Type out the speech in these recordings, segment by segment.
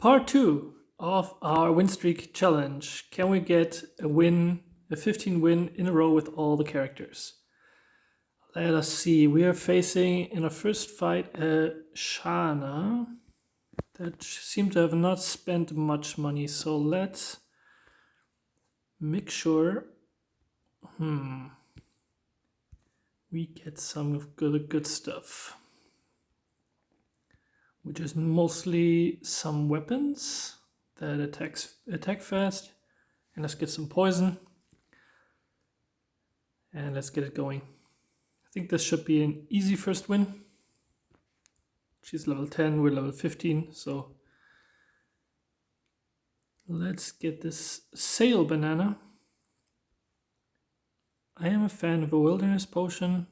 Part 2 of our win streak challenge. Can we get a 15 win in a row with all the characters? Let us see. We are facing in our first fight a Shana that seemed to have not spent much money. So let's make sure we get some good stuff, which is mostly some weapons that attack fast. And let's get some poison. And let's get it going. I think this should be an easy first win. She's level 10, we're level 15, so let's get this sail banana. I am a fan of a wilderness potion.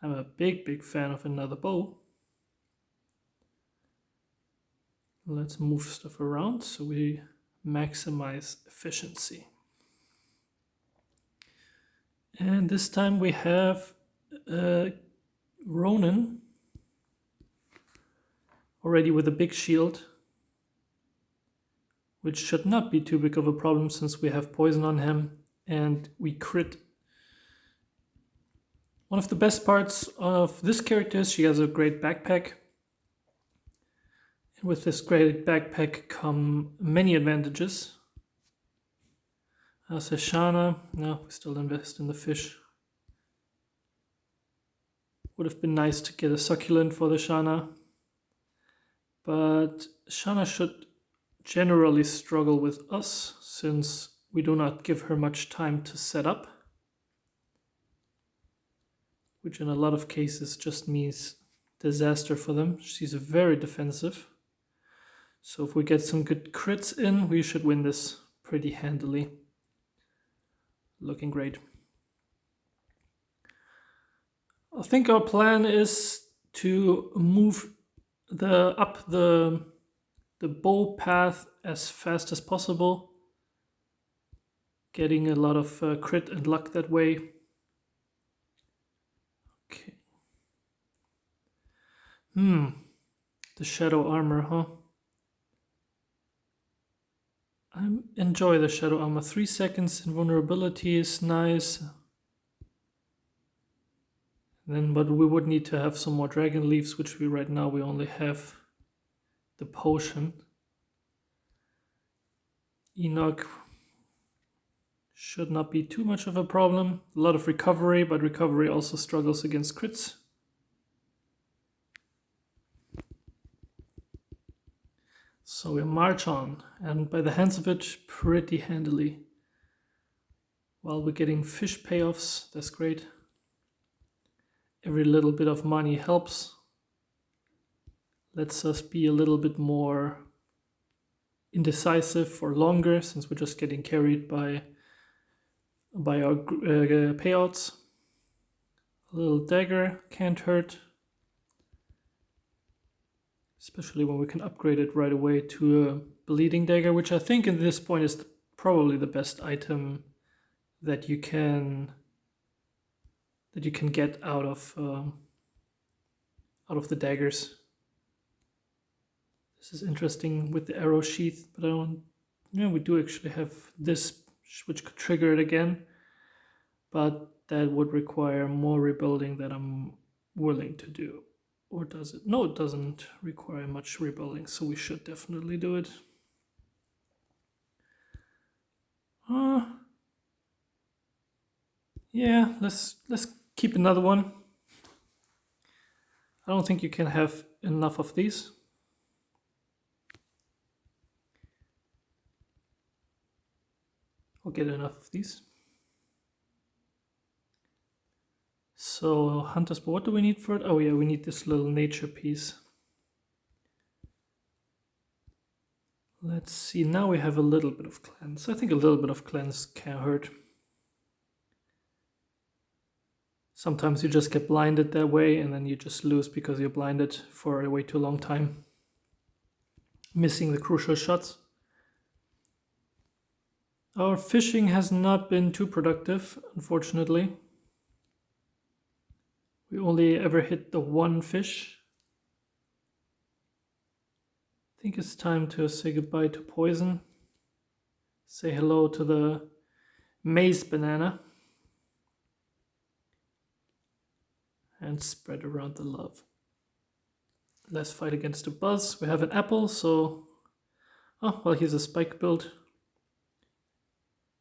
I'm a big fan of another bow. Let's move stuff around so we maximize efficiency. And this time we have Ronan already with a big shield, which should not be too big of a problem since we have poison on him and we crit. One of the best parts of this character is she has a great backpack. And with this great backpack come many advantages. As a Shana, no, we still invest in the fish. Would have been nice to get a succulent for the Shana. But Shana should generally struggle with us since we do not give her much time to set up, which in a lot of cases just means disaster for them. She's very defensive. So if we get some good crits in, we should win this pretty handily. Looking great. I think our plan is to move up the bow path as fast as possible, getting a lot of crit and luck that way. Okay. The shadow armor, huh? I enjoy the shadow armor. 3 seconds invulnerability is nice. But we would need to have some more dragon leaves, which we right now we only have the potion. Enoch should not be too much of a problem. A lot of recovery, but recovery also struggles against crits. So we march on, and by the hands of it, pretty handily. While we're getting fish payoffs, that's great. Every little bit of money helps. Lets us be a little bit more indecisive for longer, since we're just getting carried by our payouts. A little dagger can't hurt, especially when we can upgrade it right away to a bleeding dagger, which I think at this point is probably the best item that you can get out of the daggers. This is interesting with the arrow sheath, but we do actually have this, which could trigger it again, but that would require more rebuilding that I'm willing to do. Or does it? No, it doesn't require much rebuilding, so we should definitely do it. Yeah, let's keep another one. I don't think you can have enough of these. I'll get enough of these. So hunters, but what do we need for it? Oh yeah, we need this little nature piece. Let's see, now we have a little bit of cleanse. I think a little bit of cleanse can't hurt. Sometimes you just get blinded that way and then you just lose because you're blinded for a way too long time, missing the crucial shots. Our fishing has not been too productive, unfortunately. We only ever hit the one fish. I think it's time to say goodbye to poison. Say hello to the maze banana. And spread around the love. Let's fight against the buzz. We have an apple, so... Oh, well, here's a spike build.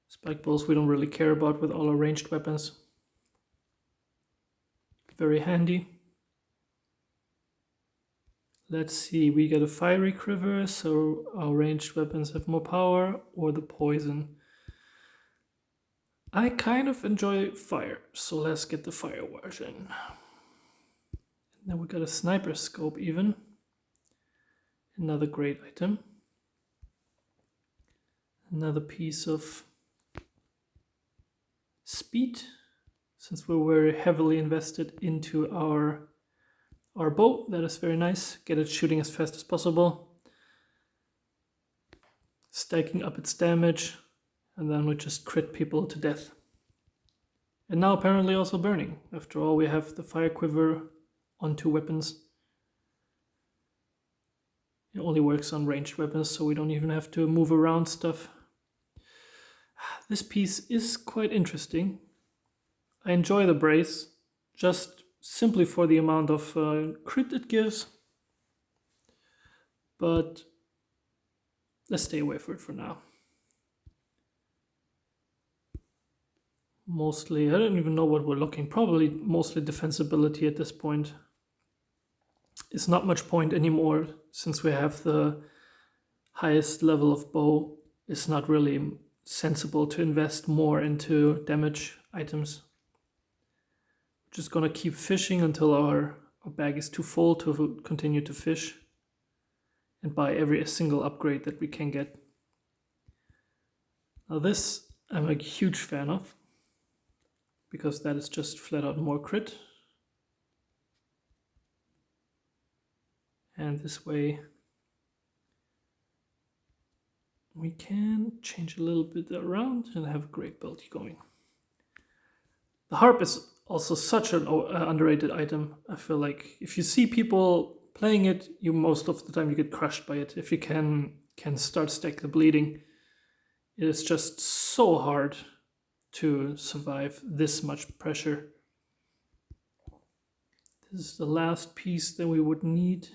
Spike balls we don't really care about with all our ranged weapons. Very handy. Let's see, we get a fiery quiver, so our ranged weapons have more power, or the poison. I kind of enjoy fire, so let's get the fire version. And then we got a sniper scope even. Another great item. Another piece of speed, since we're very heavily invested into our bow. That is very nice. Get it shooting as fast as possible. Stacking up its damage, and then we just crit people to death. And now apparently also burning. After all, we have the fire quiver on 2 weapons. It only works on ranged weapons, so we don't even have to move around stuff. This piece is quite interesting. I enjoy the brace, just simply for the amount of crit it gives. But let's stay away from it for now. Mostly, I don't even know what we're looking. Probably mostly defensibility at this point. It's not much point anymore, since we have the highest level of bow. It's not really sensible to invest more into damage items. We're just gonna keep fishing until our bag is too full to continue to fish, and buy every single upgrade that we can get. Now this I'm a huge fan of, because that is just flat out more crit. And this way we can change a little bit around and have a great build going. The harp is also such an underrated item. I feel like if you see people playing it, you most of the time you get crushed by it. If you can start stack the bleeding, it is just so hard to survive this much pressure. This is the last piece that we would need.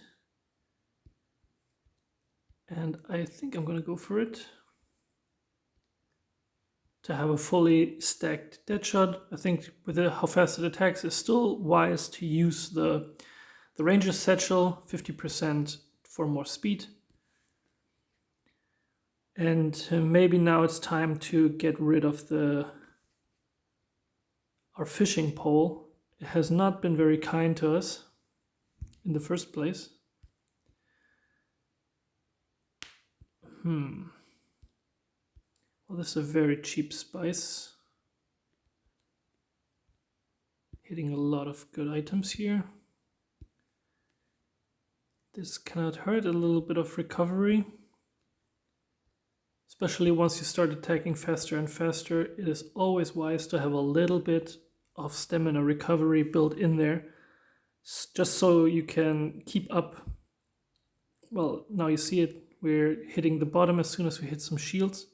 And I think I'm gonna go for it. To have a fully stacked Deadshot. I think with how fast it attacks, it's still wise to use the Ranger's Satchel, 50% for more speed. And maybe now it's time to get rid of our fishing pole. It has not been very kind to us in the first place. Well, this is a very cheap spice. Hitting a lot of good items here. This cannot hurt. A little bit of recovery. Especially once you start attacking faster and faster, it is always wise to have a little bit of stamina recovery built in there, just so you can keep up. Well, now you see it. We're hitting the bottom as soon as we hit some shields.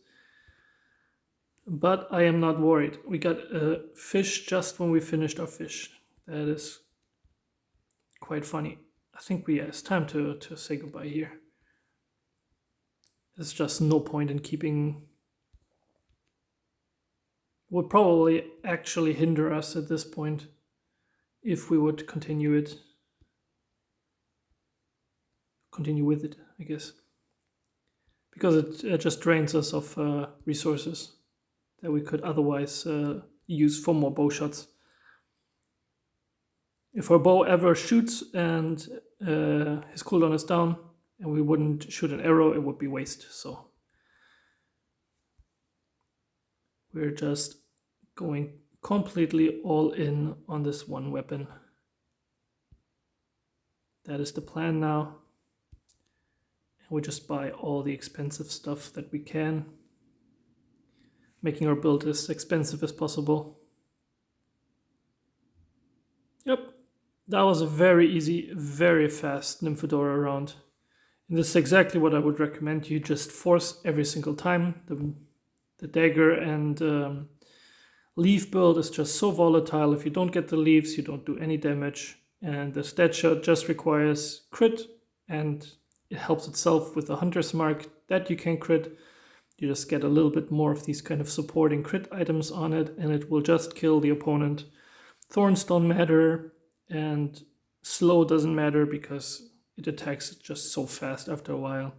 But I am not worried. We got a fish just when we finished our fish. That is quite funny. I think it's time to say goodbye here. There's just no point in keeping... Would probably actually hinder us at this point if we would continue with it, I guess. Because it just drains us of resources that we could otherwise use for more bow shots. If our bow ever shoots and his cooldown is down and we wouldn't shoot an arrow, it would be waste. So we're just going completely all in on this one weapon. That is the plan now. We just buy all the expensive stuff that we can, making our build as expensive as possible. Yep, that was a very easy, very fast Nymphadora round. And this is exactly what I would recommend. You just force every single time. The dagger and leaf build is just so volatile. If you don't get the leaves, you don't do any damage. And the stat shot just requires crit, and it helps itself with the hunter's mark that you can crit. You just get a little bit more of these kind of supporting crit items on it, and it will just kill the opponent. Thorns don't matter, and slow doesn't matter because it attacks just so fast after a while.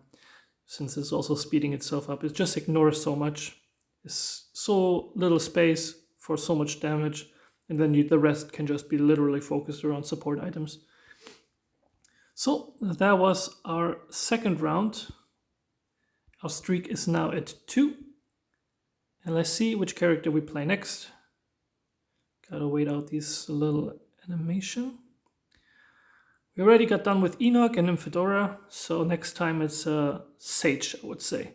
Since it's also speeding itself up, it just ignores so much. It's so little space for so much damage, and then the rest can just be literally focused around support items. So that was our second round. Our streak is now at 2. And let's see which character we play next. Gotta wait out this little animation. We already got done with Enoch and Nymphadora, so next time it's Sage, I would say,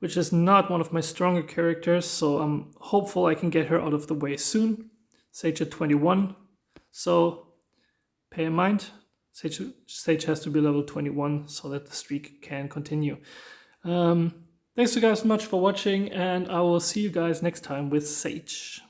which is not one of my stronger characters, so I'm hopeful I can get her out of the way soon. Sage at 21, so pay in mind, Sage has to be level 21 so that the streak can continue. Thanks you guys so much for watching, and I will see you guys next time with Sage.